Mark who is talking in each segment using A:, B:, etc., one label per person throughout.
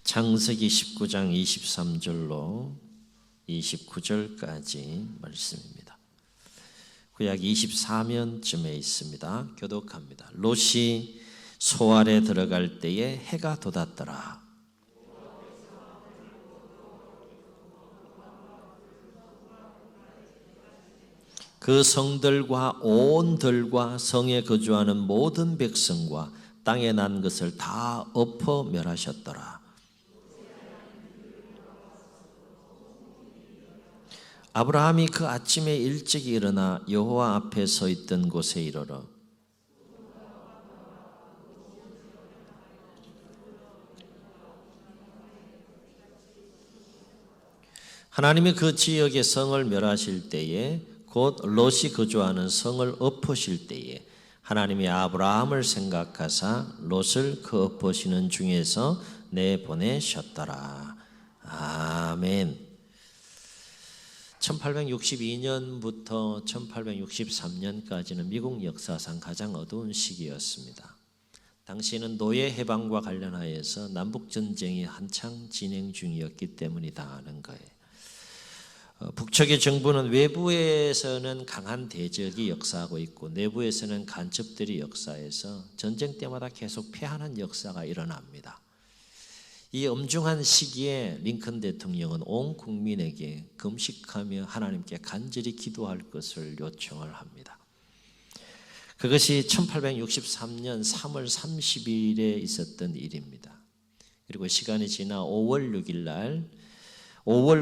A: 창세기 19장 23절로 29절까지 말씀입니다. 구약 24면쯤에 있습니다. 교독합니다. 롯이 소알에 들어갈 때에 해가 돋았더라. 그 성들과 온 들과 성에 거주하는 모든 백성과 땅에 난 것을 다 엎어 멸하셨더라. 아브라함이 그 아침에 일찍이 일어나 여호와 앞에 서 있던 곳에 이르러 하나님이 그 지역의 성을 멸하실 때에 곧 롯이 거주하는 성을 엎으실 때에 하나님이 아브라함을 생각하사 롯을 그 엎으시는 중에서 내보내셨더라. 아멘. 1862년부터 1863년까지는 미국 역사상 가장 어두운 시기였습니다. 당시에는 노예 해방과 관련하여서 남북전쟁이 한창 진행 중이었기 때문이다는 거예요. 북측의 정부는 외부에서는 강한 대적이 역사하고 있고 내부에서는 간첩들이 역사해서 전쟁 때마다 계속 패하는 역사가 일어납니다. 이 엄중한 시기에 링컨 대통령은 온 국민에게 금식하며 하나님께 간절히 기도할 것을 요청을 합니다. 그것이 1863년 3월 30일에 있었던 일입니다. 그리고 시간이 지나 5월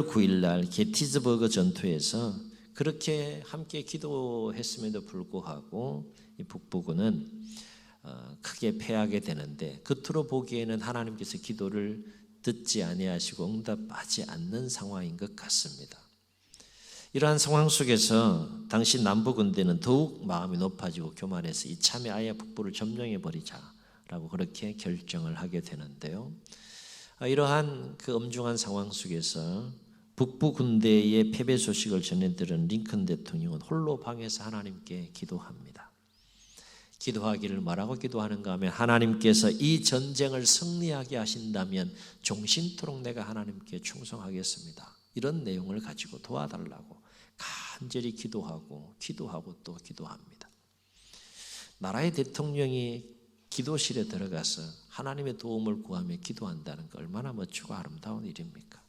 A: 9일 날 게티즈버그 전투에서 그렇게 함께 기도했음에도 불구하고 이 북부군은 크게 패하게 되는데 겉으로 보기에는 하나님께서 기도를 듣지 아니하시고 응답하지 않는 상황인 것 같습니다. 이러한 상황 속에서 당시 남부군대는 더욱 마음이 높아지고 교만해서 이참에 아예 북부를 점령해 버리자라고 그렇게 결정을 하게 되는데요. 이러한 그 엄중한 상황 속에서 북부 군대의 패배 소식을 전해들은 링컨 대통령은 홀로 방에서 하나님께 기도합니다. 기도하기를 뭐라고 기도하는가 하면 하나님께서 이 전쟁을 승리하게 하신다면 종신토록 내가 하나님께 충성하겠습니다. 이런 내용을 가지고 도와달라고 간절히 기도하고 또 기도합니다. 나라의 대통령이 기도실에 들어가서 하나님의 도움을 구하며 기도한다는 것 얼마나 멋지고 아름다운 일입니까?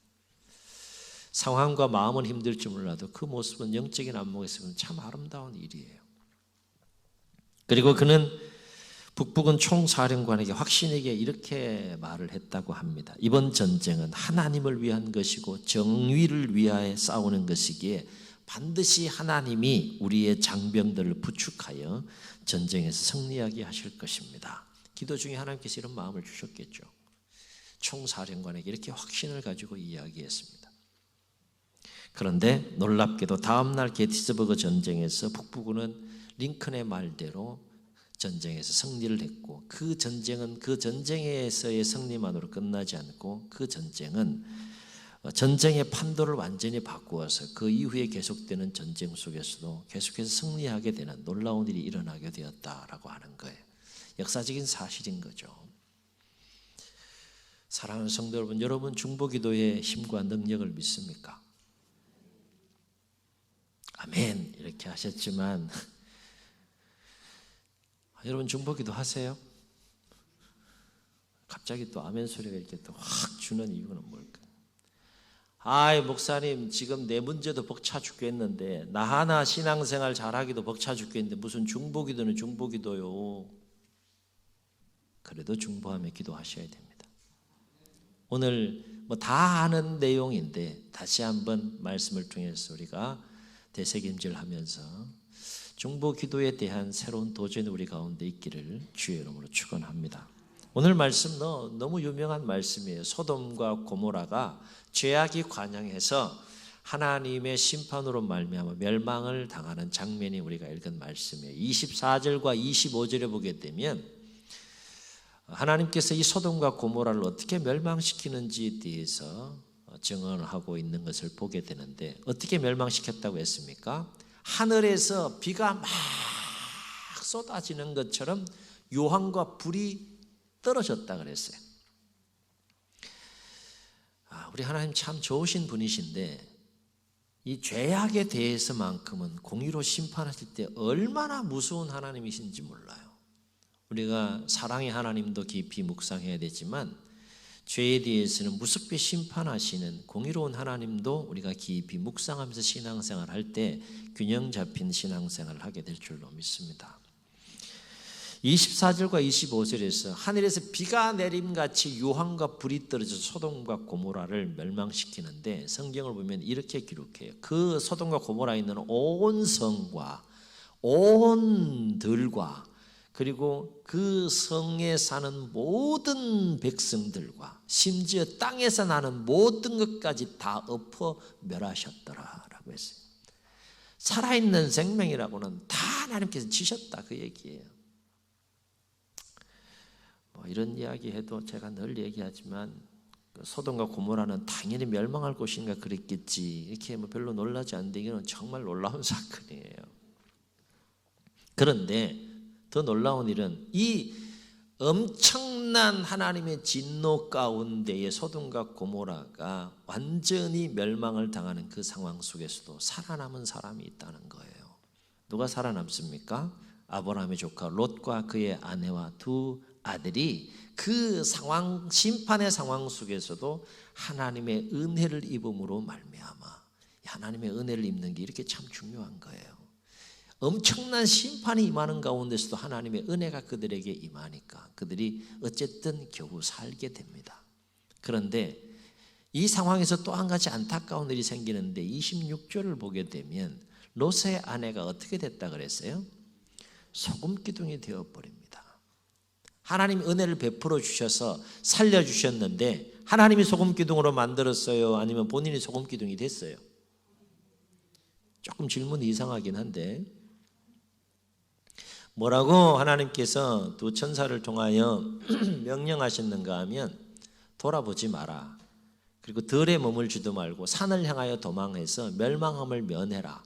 A: 상황과 마음은 힘들지 몰라도 그 모습은 영적인 안목에서 보면 참 아름다운 일이에요. 그리고 그는 북부군 총사령관에게 확신에게 이렇게 말을 했다고 합니다. 이번 전쟁은 하나님을 위한 것이고 정의를 위하여 싸우는 것이기에 반드시 하나님이 우리의 장병들을 부축하여 전쟁에서 승리하게 하실 것입니다. 기도 중에 하나님께서 이런 마음을 주셨겠죠. 총사령관에게 이렇게 확신을 가지고 이야기했습니다. 그런데 놀랍게도 다음날 게티즈버그 전쟁에서 북부군은 링컨의 말대로 전쟁에서 승리를 했고 그 전쟁은 그 전쟁에서의 승리만으로 끝나지 않고 그 전쟁은 전쟁의 판도를 완전히 바꾸어서 그 이후에 계속되는 전쟁 속에서도 계속해서 승리하게 되는 놀라운 일이 일어나게 되었다라고 하는 거예요. 역사적인 사실인 거죠. 사랑하는 성도 여러분 중보기도의 힘과 능력을 믿습니까? 아멘 이렇게 하셨지만 여러분 중보기도 하세요? 갑자기 또 아멘 소리가 이렇게 또 확 주는 이유는 뭘까? 아이 목사님 지금 내 문제도 벅차 죽겠는데 나 하나 신앙생활 잘하기도 벅차 죽겠는데 무슨 중보기도는 중보기도요. 그래도 중보하며 기도하셔야 됩니다. 오늘 뭐 다 아는 내용인데 다시 한번 말씀을 통해서 우리가 되새김질하면서 중보 기도에 대한 새로운 도전이 우리 가운데 있기를 주의 이름으로 축원합니다. 오늘 말씀 너무 유명한 말씀이에요. 소돔과 고모라가 죄악이 관영해서 하나님의 심판으로 말미암아 멸망을 당하는 장면이 우리가 읽은 말씀이에요. 24절과 25절에 보게 되면 하나님께서 이 소돔과 고모라를 어떻게 멸망시키는지에 대해서 증언을 하고 있는 것을 보게 되는데 어떻게 멸망시켰다고 했습니까? 하늘에서 비가 막 쏟아지는 것처럼 유황과 불이 떨어졌다 그랬어요. 우리 하나님 참 좋으신 분이신데 이 죄악에 대해서만큼은 공의로 심판하실 때 얼마나 무서운 하나님이신지 몰라요. 우리가 사랑의 하나님도 깊이 묵상해야 되지만 죄에 대해서는 무섭게 심판하시는 공의로운 하나님도 우리가 깊이 묵상하면서 신앙생활 할 때 균형 잡힌 신앙생활을 하게 될 줄로 믿습니다. 24절과 25절에서 하늘에서 비가 내림같이 유황과 불이 떨어져서 소돔과 고모라를 멸망시키는데 성경을 보면 이렇게 기록해요. 그 소돔과 고모라에 있는 온 성과 온 들과 그리고 그 성에 사는 모든 백성들과 심지어 땅에서 나는 모든 것까지 다 엎어 멸하셨더라라고 했어요. 살아있는 생명이라고는 다 하나님께서 지셨다 그 얘기예요. 이런 이야기 해도 제가 늘 얘기하지만 소돔과 고모라는 당연히 멸망할 곳인가 그랬겠지 이렇게 별로 놀라지 않는데 이건 정말 놀라운 사건이에요. 그런데 더 놀라운 일은 이 엄청난 하나님의 진노 가운데에 소돔과 고모라가 완전히 멸망을 당하는 그 상황 속에서도 살아남은 사람이 있다는 거예요. 누가 살아남습니까? 아브라함의 조카 롯과 그의 아내와 두 아들이 그 상황, 심판의 상황 속에서도 하나님의 은혜를 입음으로 말미암아 하나님의 은혜를 입는 게 이렇게 참 중요한 거예요. 엄청난 심판이 임하는 가운데서도 하나님의 은혜가 그들에게 임하니까 그들이 어쨌든 겨우 살게 됩니다. 그런데 이 상황에서 또 한 가지 안타까운 일이 생기는데 26절을 보게 되면 롯의 아내가 어떻게 됐다 그랬어요? 소금기둥이 되어버립니다. 하나님 은혜를 베풀어 주셔서 살려주셨는데 하나님이 소금기둥으로 만들었어요? 아니면 본인이 소금기둥이 됐어요? 조금 질문이 이상하긴 한데 뭐라고 하나님께서 두 천사를 통하여 명령하셨는가 하면 돌아보지 마라. 그리고 들에 머물지도 말고 산을 향하여 도망해서 멸망함을 면해라.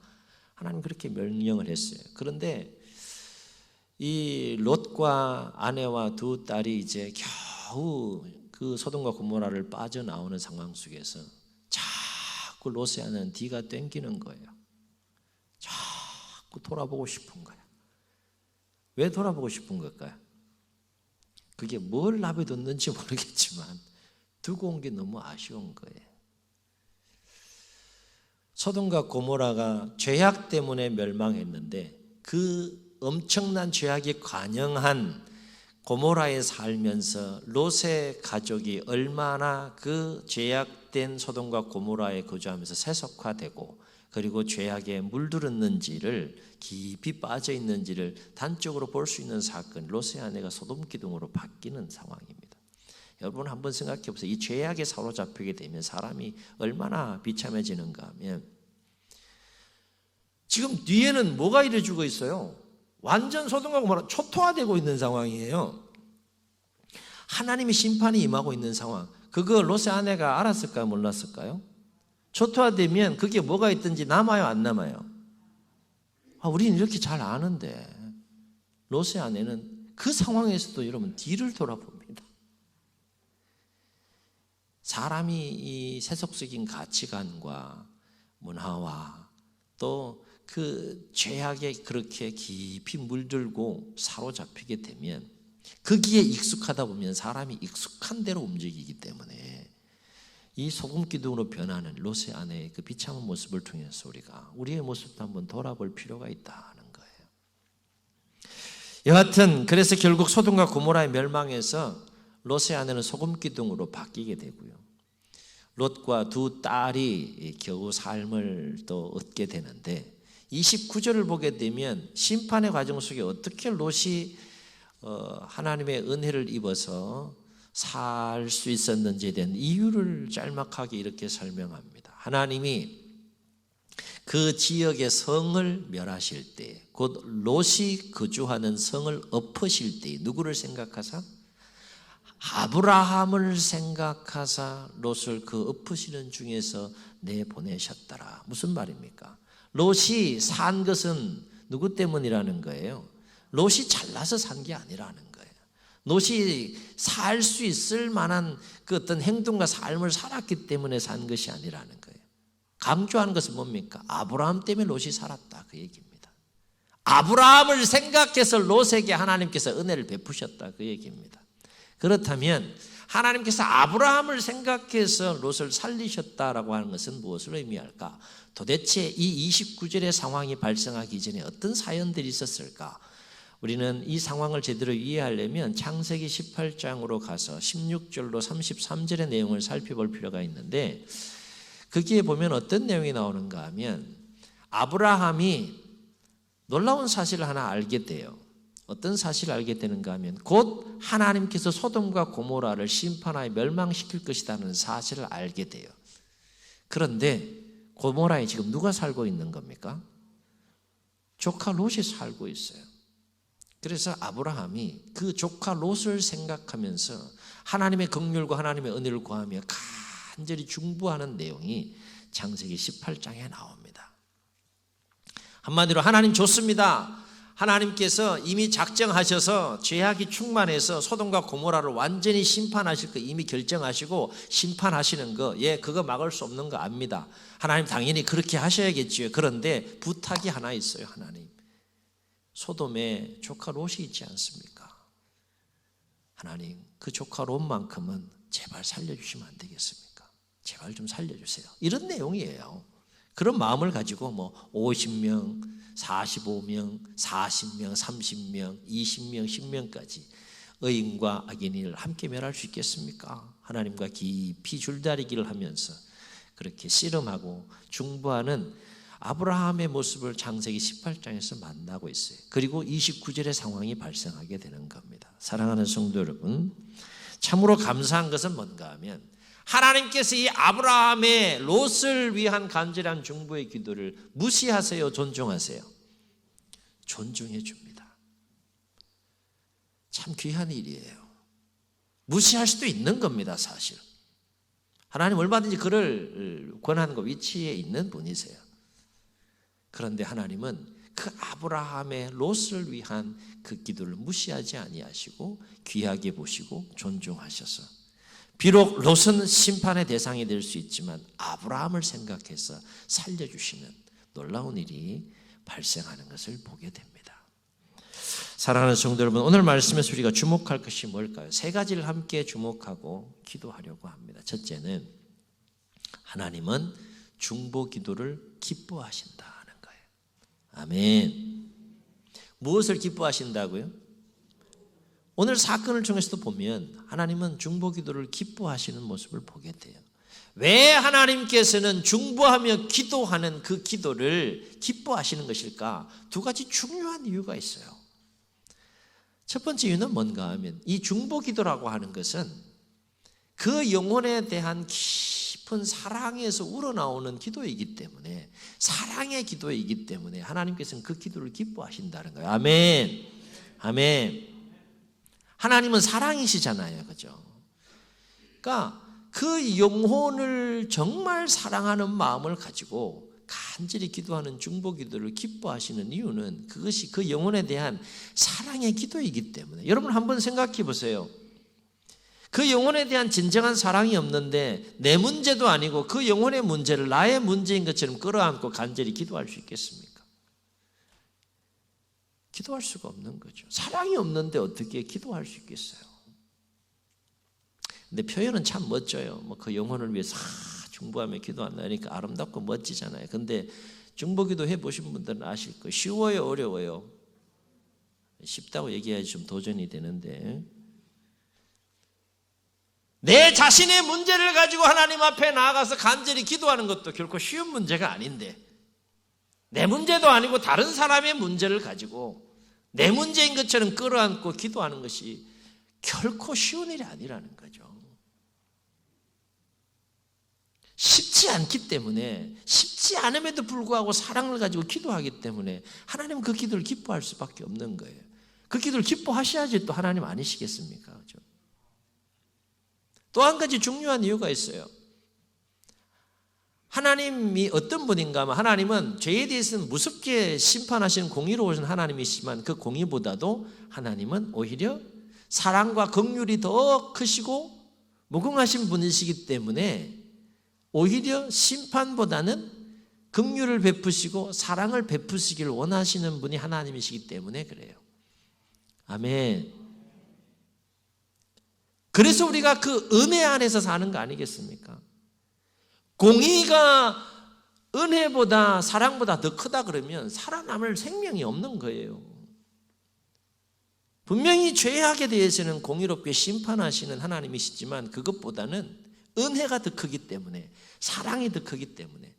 A: 하나님 그렇게 명령을 했어요. 그런데 이 롯과 아내와 두 딸이 이제 겨우 그 소돔과 고모라를 빠져나오는 상황 속에서 자꾸 롯의 아내는 뒤가 땡기는 거예요. 자꾸 돌아보고 싶은 거예요. 왜 돌아보고 싶은 걸까요? 그게 뭘 납에 뒀는지 모르겠지만 두고 온 게 너무 아쉬운 거예요. 소돔과 고모라가 죄악 때문에 멸망했는데 그 엄청난 죄악이 관영한 고모라에 살면서 롯의 가족이 얼마나 그 죄악된 소돔과 고모라에 거주하면서 세속화되고 그리고 죄악에 물들었는지를 깊이 빠져 있는지를 단적으로 볼 수 있는 사건, 롯의 아내가 소돔 기둥으로 바뀌는 상황입니다. 여러분 한번 생각해 보세요. 이 죄악에 사로잡히게 되면 사람이 얼마나 비참해지는가 하면 지금 뒤에는 뭐가 이루어지고 있어요? 완전 소돔과 고모라 초토화되고 있는 상황이에요. 하나님의 심판이 임하고 있는 상황. 그거 롯의 아내가 알았을까요? 몰랐을까요? 초토화되면 그게 뭐가 있든지 남아요? 안 남아요? 우리는 이렇게 잘 아는데 롯의 아내는 그 상황에서도 여러분 뒤를 돌아봅니다. 사람이 이 세속적인 가치관과 문화와 또 그 죄악에 그렇게 깊이 물들고 사로잡히게 되면 거기에 익숙하다 보면 사람이 익숙한 대로 움직이기 때문에 이 소금기둥으로 변하는 롯의 아내의 그 비참한 모습을 통해서 우리가 우리의 모습도 한번 돌아볼 필요가 있다는 거예요. 여하튼 그래서 결국 소돔과 고모라의 멸망에서 롯의 아내는 소금기둥으로 바뀌게 되고요. 롯과 두 딸이 겨우 삶을 또 얻게 되는데 29절을 보게 되면 심판의 과정 속에 어떻게 롯이 하나님의 은혜를 입어서 살 수 있었는지에 대한 이유를 짤막하게 이렇게 설명합니다. 하나님이 그 지역의 성을 멸하실 때, 곧 롯이 거주하는 성을 엎으실 때 누구를 생각하사? 아브라함을 생각하사 롯을 그 엎으시는 중에서 내보내셨더라. 무슨 말입니까? 롯이 산 것은 누구 때문이라는 거예요? 롯이 잘나서 산 게 아니라는 거예요. 롯이 살 수 있을 만한 그 어떤 행동과 삶을 살았기 때문에 산 것이 아니라는 거예요. 강조하는 것은 뭡니까? 아브라함 때문에 롯이 살았다, 그 얘기입니다. 아브라함을 생각해서 롯에게 하나님께서 은혜를 베푸셨다, 그 얘기입니다. 그렇다면 하나님께서 아브라함을 생각해서 롯을 살리셨다라고 하는 것은 무엇을 의미할까? 도대체 이 29절의 상황이 발생하기 전에 어떤 사연들이 있었을까? 우리는 이 상황을 제대로 이해하려면 창세기 18장으로 가서 16절로 33절의 내용을 살펴볼 필요가 있는데, 거기에 보면 어떤 내용이 나오는가 하면 아브라함이 놀라운 사실을 하나 알게 돼요. 어떤 사실을 알게 되는가 하면 곧 하나님께서 소돔과 고모라를 심판하여 멸망시킬 것이라는 사실을 알게 돼요. 그런데 고모라에 지금 누가 살고 있는 겁니까? 조카 롯이 살고 있어요. 그래서 아브라함이 그 조카 롯을 생각하면서 하나님의 긍휼과 하나님의 은혜를 구하며 간절히 중보하는 내용이 창세기 18장에 나옵니다. 한마디로 하나님 좋습니다. 하나님께서 이미 작정하셔서 죄악이 충만해서 소돔과 고모라를 완전히 심판하실 거 이미 결정하시고 심판하시는 거, 그거 막을 수 없는 거 압니다. 하나님 당연히 그렇게 하셔야겠지요. 그런데 부탁이 하나 있어요. 하나님, 소돔에 조카 롯이 있지 않습니까? 하나님, 그 조카 롯만큼은 제발 살려주시면 안 되겠습니까? 제발 좀 살려주세요. 이런 내용이에요. 그런 마음을 가지고 50명, 45명, 40명, 30명, 20명, 10명까지 의인과 악인을 함께 멸할 수 있겠습니까? 하나님과 깊이 줄다리기를 하면서 그렇게 씨름하고 중보하는 아브라함의 모습을 창세기 18장에서 만나고 있어요. 그리고 29절의 상황이 발생하게 되는 겁니다. 사랑하는 성도 여러분, 참으로 감사한 것은 뭔가 하면 하나님께서 이 아브라함의 롯을 위한 간절한 중보의 기도를 무시하세요, 존중하세요? 존중해 줍니다. 참 귀한 일이에요. 무시할 수도 있는 겁니다, 사실. 하나님 얼마든지 그럴 권한과 위치에 있는 분이세요. 그런데 하나님은 그 아브라함의 롯을 위한 그 기도를 무시하지 아니하시고 귀하게 보시고 존중하셔서, 비록 롯은 심판의 대상이 될 수 있지만 아브라함을 생각해서 살려주시는 놀라운 일이 발생하는 것을 보게 됩니다. 사랑하는 성도 여러분, 오늘 말씀에서 우리가 주목할 것이 뭘까요? 세 가지를 함께 주목하고 기도하려고 합니다. 첫째는 하나님은 중보 기도를 기뻐하신다는 거예요. 아멘. 무엇을 기뻐하신다고요? 오늘 사건을 통해서도 보면 하나님은 중보 기도를 기뻐하시는 모습을 보게 돼요. 왜 하나님께서는 중보하며 기도하는 그 기도를 기뻐하시는 것일까? 두 가지 중요한 이유가 있어요. 첫 번째 이유는 뭔가 하면 이 중보 기도라고 하는 것은 그 영혼에 대한 깊은 사랑에서 우러나오는 기도이기 때문에, 사랑의 기도이기 때문에 하나님께서는 그 기도를 기뻐하신다는 거예요. 아멘. 아멘. 하나님은 사랑이시잖아요. 그죠? 그러니까 그 영혼을 정말 사랑하는 마음을 가지고 간절히 기도하는 중보 기도를 기뻐하시는 이유는 그것이 그 영혼에 대한 사랑의 기도이기 때문에. 여러분 한번 생각해 보세요. 그 영혼에 대한 진정한 사랑이 없는데 내 문제도 아니고 그 영혼의 문제를 나의 문제인 것처럼 끌어안고 간절히 기도할 수 있겠습니까? 기도할 수가 없는 거죠. 사랑이 없는데 어떻게 기도할 수 있겠어요? 근데 표현은 참 멋져요. 그 영혼을 위해서 중보하며 기도한다니까 아름답고 멋지잖아요. 근데 중보기도 해보신 분들은 아실 거예요. 쉬워요, 어려워요? 쉽다고 얘기해야지 좀 도전이 되는데, 내 자신의 문제를 가지고 하나님 앞에 나아가서 간절히 기도하는 것도 결코 쉬운 문제가 아닌데, 내 문제도 아니고 다른 사람의 문제를 가지고 내 문제인 것처럼 끌어안고 기도하는 것이 결코 쉬운 일이 아니라는 거죠. 쉽지 않기 때문에, 쉽지 않음에도 불구하고 사랑을 가지고 기도하기 때문에 하나님은 그 기도를 기뻐할 수밖에 없는 거예요. 그 기도를 기뻐하셔야지 또 하나님 아니시겠습니까? 그렇죠? 또 한 가지 중요한 이유가 있어요. 하나님이 어떤 분인가 하면 하나님은 죄에 대해서는 무섭게 심판하시는 공의로우신 하나님이시지만 그 공의보다도 하나님은 오히려 사랑과 긍휼이 더 크시고 무궁하신 분이시기 때문에 오히려 심판보다는 긍휼을 베푸시고 사랑을 베푸시길 원하시는 분이 하나님이시기 때문에 그래요. 아멘. 그래서 우리가 그 은혜 안에서 사는 거 아니겠습니까? 공의가 은혜보다 사랑보다 더 크다 그러면 살아남을 생명이 없는 거예요. 분명히 죄악에 대해서는 공의롭게 심판하시는 하나님이시지만 그것보다는 은혜가 더 크기 때문에, 사랑이 더 크기 때문에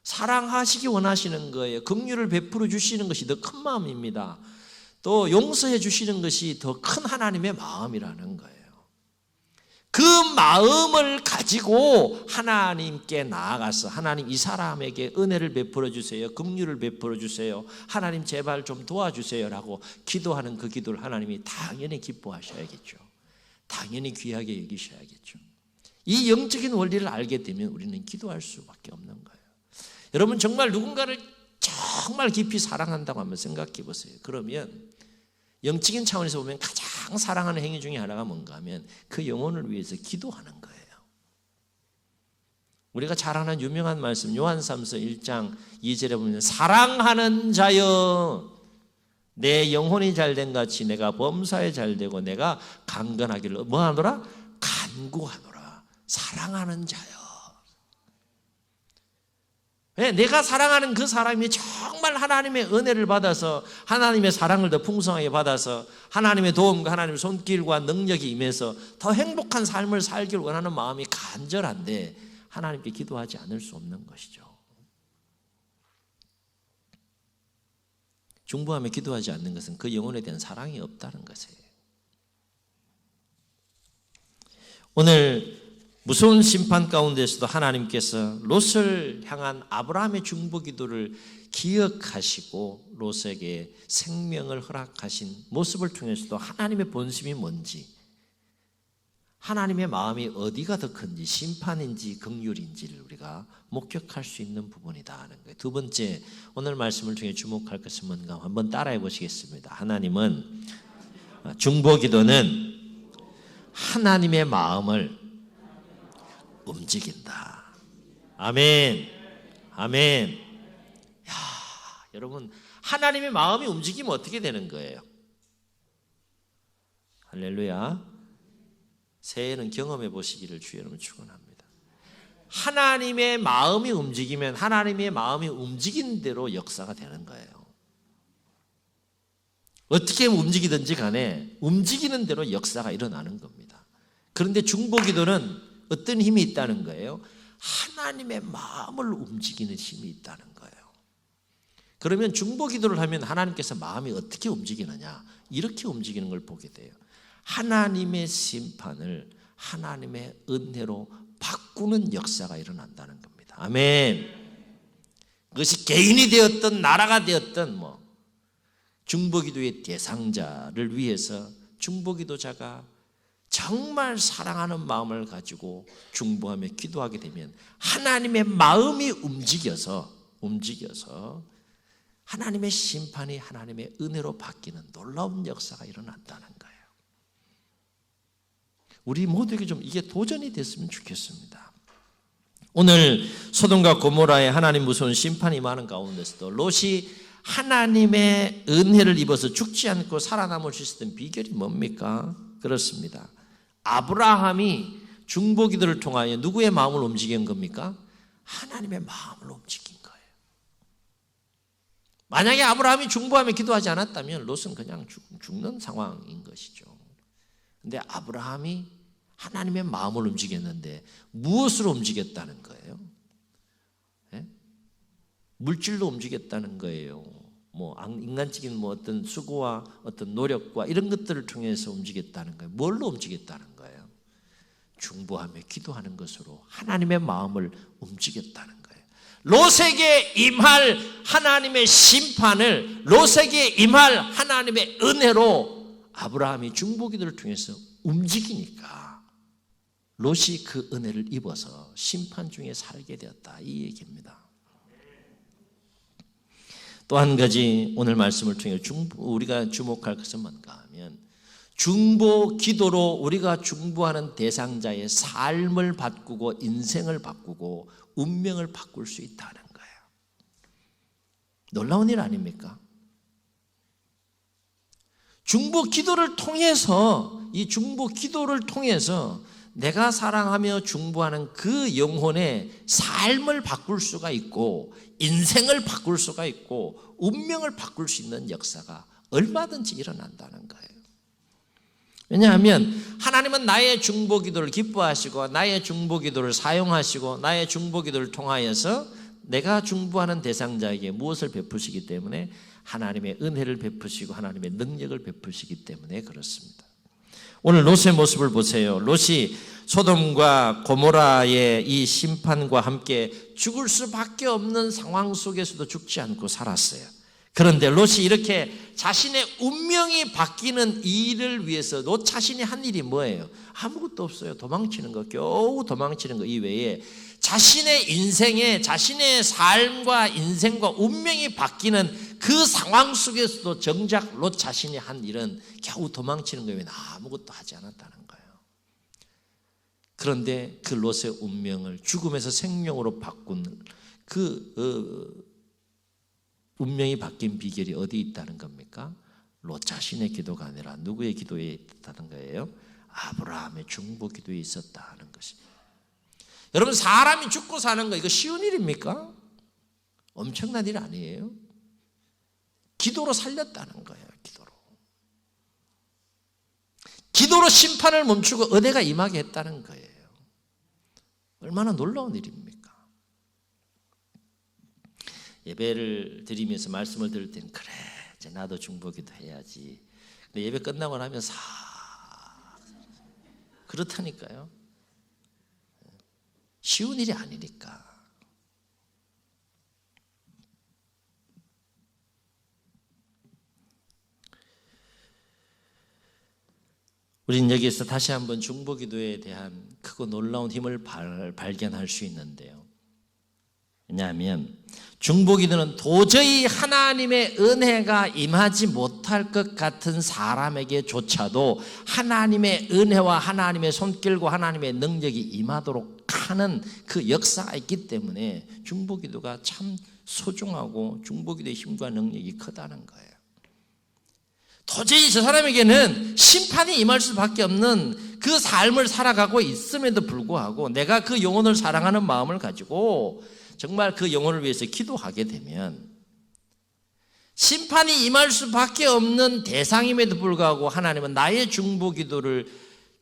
A: 사랑하시기 원하시는 거예요. 긍휼을 베풀어 주시는 것이 더 큰 마음입니다. 또 용서해 주시는 것이 더 큰 하나님의 마음이라는 거예요. 그 마음을 가지고 하나님께 나아가서 하나님 이 사람에게 은혜를 베풀어 주세요. 긍휼을 베풀어 주세요. 하나님 제발 좀 도와주세요 라고 기도하는 그 기도를 하나님이 당연히 기뻐하셔야겠죠. 당연히 귀하게 여기셔야겠죠. 이 영적인 원리를 알게 되면 우리는 기도할 수밖에 없는 거예요. 여러분 정말 누군가를 정말 깊이 사랑한다고 한번 생각해 보세요. 그러면 영적인 차원에서 보면 가장 사랑하는 행위 중에 하나가 뭔가 하면 그 영혼을 위해서 기도하는 거예요. 우리가 잘 아는 유명한 말씀 요한삼서 1장 2절에 보면 사랑하는 자여 내 영혼이 잘된 같이 내가 범사에 잘되고 내가 강건하기를 뭐하노라? 간구하노라. 사랑하는 자여. 내가 사랑하는 그 사람이 정말 하나님의 은혜를 받아서 하나님의 사랑을 더 풍성하게 받아서 하나님의 도움과 하나님의 손길과 능력이 임해서 더 행복한 삶을 살기를 원하는 마음이 간절한데 하나님께 기도하지 않을 수 없는 것이죠. 중보하며 기도하지 않는 것은 그 영혼에 대한 사랑이 없다는 것이에요. 오늘 무서운 심판 가운데서도 하나님께서 롯을 향한 아브라함의 중보 기도를 기억하시고 롯에게 생명을 허락하신 모습을 통해서도 하나님의 본심이 뭔지, 하나님의 마음이 어디가 더 큰지, 심판인지 긍휼인지를 우리가 목격할 수 있는 부분이다 하는 거예요. 두 번째, 오늘 말씀을 통해 주목할 것은 뭔가 한번 따라해 보시겠습니다. 하나님은 중보 기도는 하나님의 마음을 움직인다. 아멘. 아멘. 야, 여러분 하나님의 마음이 움직이면 어떻게 되는 거예요? 할렐루야. 새해는 경험해 보시기를 주의 이름으로 축원합니다. 하나님의 마음이 움직이면 하나님의 마음이 움직인 대로 역사가 되는 거예요. 어떻게 움직이든지 간에 움직이는 대로 역사가 일어나는 겁니다. 그런데 중보기도는 어떤 힘이 있다는 거예요? 하나님의 마음을 움직이는 힘이 있다는 거예요. 그러면 중보기도를 하면 하나님께서 마음이 어떻게 움직이느냐? 이렇게 움직이는 걸 보게 돼요. 하나님의 심판을 하나님의 은혜로 바꾸는 역사가 일어난다는 겁니다. 아멘. 그것이 개인이 되었든 나라가 되었든 중보기도의 대상자를 위해서 중보기도자가 정말 사랑하는 마음을 가지고 중보하며 기도하게 되면 하나님의 마음이 움직여서 하나님의 심판이 하나님의 은혜로 바뀌는 놀라운 역사가 일어난다는 거예요. 우리 모두에게 좀 이게 도전이 됐으면 좋겠습니다. 오늘 소돔과 고모라에 하나님 무서운 심판이 많은 가운데서도 롯이 하나님의 은혜를 입어서 죽지 않고 살아남을 수 있었던 비결이 뭡니까? 그렇습니다. 아브라함이 중보기도를 통하여 누구의 마음을 움직인 겁니까? 하나님의 마음을 움직인 거예요. 만약에 아브라함이 중보하며 기도하지 않았다면 롯은 그냥 죽는 상황인 것이죠. 그런데 아브라함이 하나님의 마음을 움직였는데 무엇으로 움직였다는 거예요? 네? 물질로 움직였다는 거예요. 인간적인 어떤 수고와 어떤 노력과 이런 것들을 통해서 움직였다는 거예요. 뭘로 움직였다는 거예요? 중보하며 기도하는 것으로 하나님의 마음을 움직였다는 거예요. 롯에게 임할 하나님의 심판을 롯에게 임할 하나님의 은혜로 아브라함이 중보기도를 통해서 움직이니까 롯이 그 은혜를 입어서 심판 중에 살게 되었다, 이 얘기입니다. 또 한 가지 오늘 말씀을 통해 우리가 주목할 것은 뭔가 하면 중보 기도로 우리가 중보하는 대상자의 삶을 바꾸고 인생을 바꾸고 운명을 바꿀 수 있다는 거예요. 놀라운 일 아닙니까? 중보 기도를 통해서, 이 중보 기도를 통해서 내가 사랑하며 중보하는 그 영혼의 삶을 바꿀 수가 있고 인생을 바꿀 수가 있고 운명을 바꿀 수 있는 역사가 얼마든지 일어난다는 거예요. 왜냐하면 하나님은 나의 중보 기도를 기뻐하시고 나의 중보 기도를 사용하시고 나의 중보 기도를 통하여서 내가 중보하는 대상자에게 무엇을 베푸시기 때문에 하나님의 은혜를 베푸시고 하나님의 능력을 베푸시기 때문에 그렇습니다. 오늘 롯의 모습을 보세요. 롯이 소돔과 고모라의 이 심판과 함께 죽을 수밖에 없는 상황 속에서도 죽지 않고 살았어요. 그런데 롯이 이렇게 자신의 운명이 바뀌는 일을 위해서 롯 자신이 한 일이 뭐예요? 아무것도 없어요. 도망치는 거, 겨우 도망치는 거 이외에 자신의 인생에 자신의 삶과 인생과 운명이 바뀌는 그 상황 속에서도 정작 롯 자신이 한 일은 겨우 도망치는 거예요. 아무것도 하지 않았다는 거예요. 그런데 그 롯의 운명을 죽음에서 생명으로 바꾼 그 운명이 바뀐 비결이 어디 있다는 겁니까? 롯 자신의 기도가 아니라 누구의 기도에 있다는 거예요? 아브라함의 중보 기도에 있었다는 것입니다. 여러분, 사람이 죽고 사는 거 이거 쉬운 일입니까? 엄청난 일 아니에요? 기도로 살렸다는 거예요. 기도로 심판을 멈추고 은혜가 임하게 했다는 거예요. 얼마나 놀라운 일입니까? 예배를 드리면서 말씀을 들을 때는 그래, 이제 나도 중보기도 해야지. 근데 예배 끝나고 나면 그렇다니까요. 쉬운 일이 아니니까. 우린 여기에서 다시 한번 중보기도에 대한 크고 놀라운 힘을 발견할 수 있는데요. 왜냐하면 중보기도는 도저히 하나님의 은혜가 임하지 못할 것 같은 사람에게조차도 하나님의 은혜와 하나님의 손길과 하나님의 능력이 임하도록 하는 그 역사가 있기 때문에 중보기도가 참 소중하고 중보기도의 힘과 능력이 크다는 거예요. 도저히 저 사람에게는 심판이 임할 수밖에 없는 그 삶을 살아가고 있음에도 불구하고 내가 그 영혼을 사랑하는 마음을 가지고 정말 그 영혼을 위해서 기도하게 되면 심판이 임할 수밖에 없는 대상임에도 불구하고 하나님은 나의 중보 기도를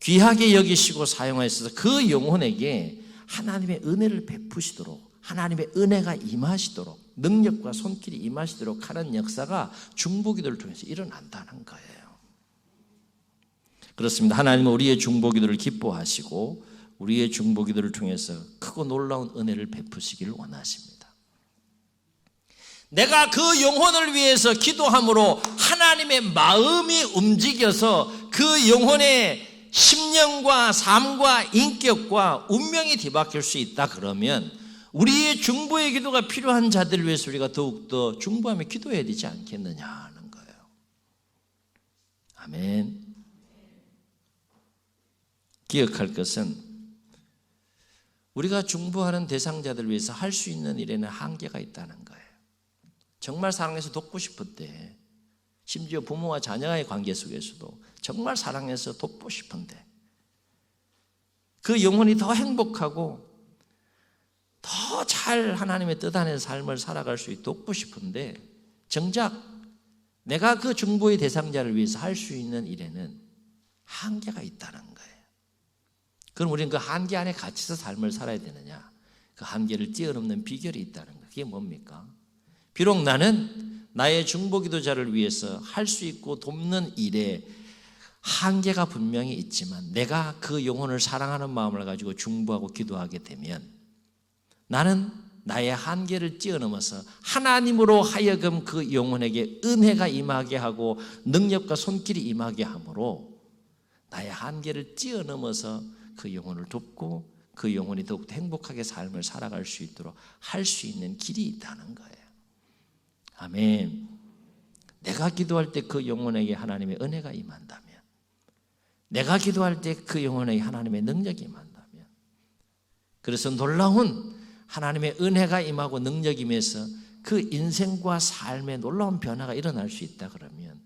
A: 귀하게 여기시고 사용하셔서 그 영혼에게 하나님의 은혜를 베푸시도록 하나님의 은혜가 임하시도록 능력과 손길이 임하시도록 하는 역사가 중보 기도를 통해서 일어난다는 거예요. 그렇습니다. 하나님은 우리의 중보 기도를 기뻐하시고 우리의 중보 기도를 통해서 크고 놀라운 은혜를 베푸시기를 원하십니다. 내가 그 영혼을 위해서 기도함으로 하나님의 마음이 움직여서 그 영혼의 심령과 삶과 인격과 운명이 뒤바뀔 수 있다 그러면 우리의 중보의 기도가 필요한 자들을 위해서 우리가 더욱더 중보하며 기도해야 되지 않겠느냐 하는 거예요. 아멘. 기억할 것은 우리가 중보하는 대상자들을 위해서 할 수 있는 일에는 한계가 있다는 거예요. 정말 사랑해서 돕고 싶을 때, 심지어 부모와 자녀와의 관계 속에서도 정말 사랑해서 돕고 싶은데 그 영혼이 더 행복하고 더 잘 하나님의 뜻 안에서 삶을 살아갈 수 있도록 돕고 싶은데 정작 내가 그 중보의 대상자를 위해서 할 수 있는 일에는 한계가 있다는 거예요. 그럼 우리는 그 한계 안에 갇혀서 삶을 살아야 되느냐? 그 한계를 뛰어넘는 비결이 있다는 거예요. 그게 뭡니까? 비록 나는 나의 중보 기도자를 위해서 할 수 있고 돕는 일에 한계가 분명히 있지만 내가 그 영혼을 사랑하는 마음을 가지고 중보하고 기도하게 되면 나는 나의 한계를 뛰어넘어서 하나님으로 하여금 그 영혼에게 은혜가 임하게 하고 능력과 손길이 임하게 하므로 나의 한계를 뛰어넘어서 그 영혼을 돕고 그 영혼이 더욱더 행복하게 삶을 살아갈 수 있도록 할 수 있는 길이 있다는 거예요. 아멘. 내가 기도할 때 그 영혼에게 하나님의 은혜가 임한다면 내가 기도할 때 그 영혼에 하나님의 능력이 임한다면, 그래서 놀라운 하나님의 은혜가 임하고 능력이 임해서 그 인생과 삶에 놀라운 변화가 일어날 수 있다 그러면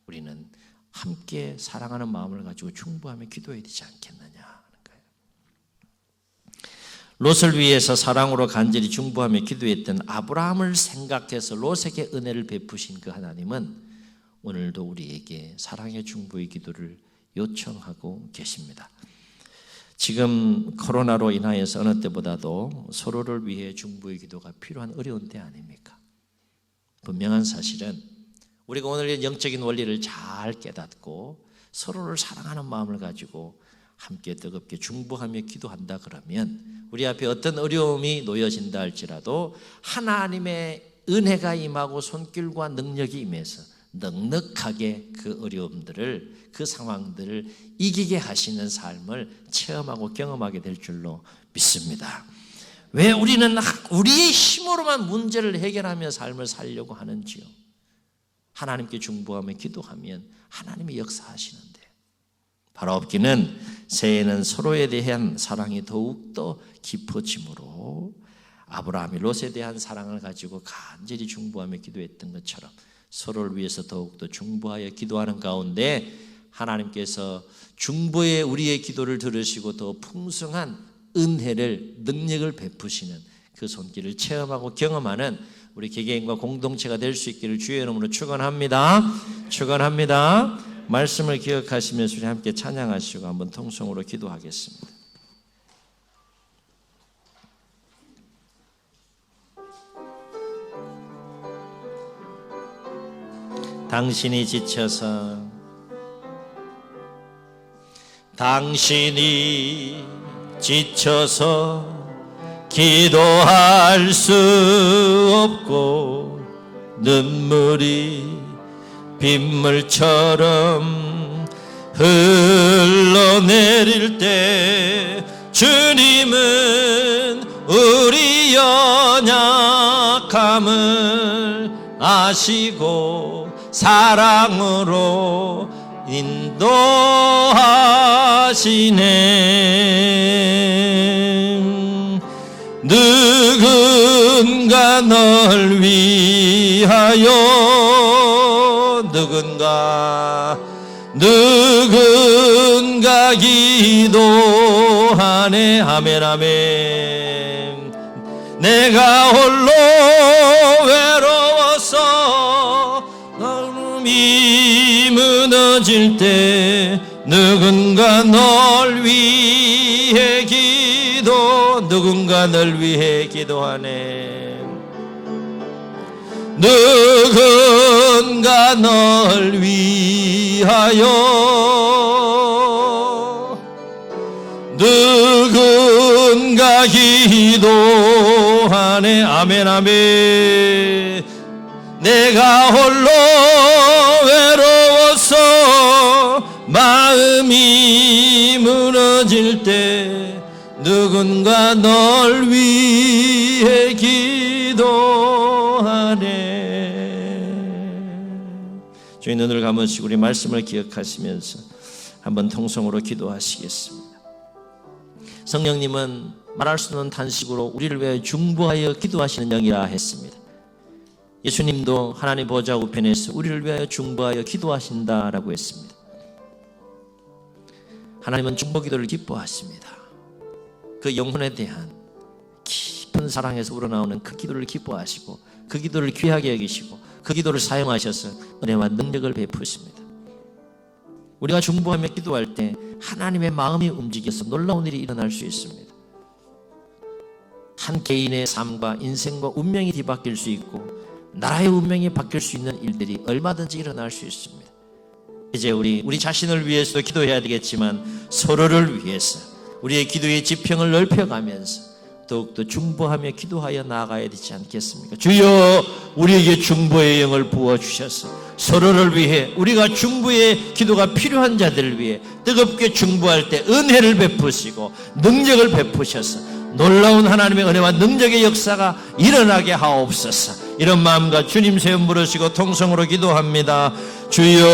A: 우리는 함께 사랑하는 마음을 가지고 중보하며 기도해야 되지 않겠느냐 하는 거예요. 롯을 위해서 사랑으로 간절히 중보하며 기도했던 아브라함을 생각해서 롯에게 은혜를 베푸신 그 하나님은 오늘도 우리에게 사랑의 중보의 기도를 요청하고 계십니다. 지금 코로나로 인하여서 어느 때보다도 서로를 위해 중보의 기도가 필요한 어려운 때 아닙니까? 분명한 사실은 우리가 오늘 영적인 원리를 잘 깨닫고 서로를 사랑하는 마음을 가지고 함께 뜨겁게 중보하며 기도한다 그러면 우리 앞에 어떤 어려움이 놓여진다 할지라도 하나님의 은혜가 임하고 손길과 능력이 임해서 넉넉하게 그 어려움들을, 그 상황들을 이기게 하시는 삶을 체험하고 경험하게 될 줄로 믿습니다. 왜 우리는 우리의 힘으로만 문제를 해결하며 삶을 살려고 하는지요? 하나님께 중보하며 기도하면 하나님이 역사하시는데, 바로 없기는 새해에는 서로에 대한 사랑이 더욱더 깊어지므로 아브라함이 롯에 대한 사랑을 가지고 간절히 중보하며 기도했던 것처럼 서로를 위해서 더욱더 중보하여 기도하는 가운데 하나님께서 중보에 우리의 기도를 들으시고 더 풍성한 은혜를, 능력을 베푸시는 그 손길을 체험하고 경험하는 우리 개개인과 공동체가 될 수 있기를 주의 이름으로 축원합니다. 축원합니다. 말씀을 기억하시면서 우리 함께 찬양하시고 한번 통성으로 기도하겠습니다. 당신이 지쳐서 기도할 수 없고 눈물이 빗물처럼 흘러내릴 때 주님은 우리 연약함을 아시고 사랑으로 인도하시네. 누군가 널 위하여 누군가 기도하네. 아멘 아멘. 내가 홀로 외로워서 마음이 무너질 때 누군가 널 위해 누군가 널 위해 기도하네. 누군가 널 위하여 누군가 기도하네. 아멘 아멘. 내가 홀로 외로워서 마음이 무너질 때 누군가 널 위해 기도하네. 주의 눈을 감으시고 우리 말씀을 기억하시면서 한번 통성으로 기도하시겠습니다. 성령님은 말할 수 없는 탄식으로 우리를 위해 중보하여 기도하시는 영이라 했습니다. 예수님도 하나님 보좌 우편에서 우리를 위하여 중보하여 기도하신다라고 했습니다. 하나님은 중보 기도를 기뻐하십니다. 그 영혼에 대한 깊은 사랑에서 우러나오는 그 기도를 기뻐하시고 그 기도를 귀하게 여기시고 그 기도를 사용하셔서 은혜와 능력을 베푸십니다. 우리가 중보하며 기도할 때 하나님의 마음이 움직여서 놀라운 일이 일어날 수 있습니다. 한 개인의 삶과 인생과 운명이 뒤바뀔 수 있고 나라의 운명이 바뀔 수 있는 일들이 얼마든지 일어날 수 있습니다. 이제 우리 자신을 위해서도 기도해야 되겠지만 서로를 위해서 우리의 기도의 지평을 넓혀가면서 더욱더 중보하며 기도하여 나아가야 되지 않겠습니까? 주여 우리에게 중보의 영을 부어주셔서 서로를 위해 우리가 중보의 기도가 필요한 자들을 위해 뜨겁게 중보할 때 은혜를 베푸시고 능력을 베푸셔서 놀라운 하나님의 은혜와 능력의 역사가 일어나게 하옵소서. 이런 마음과 주님 세움 부르시고 통성으로 기도합니다. 주여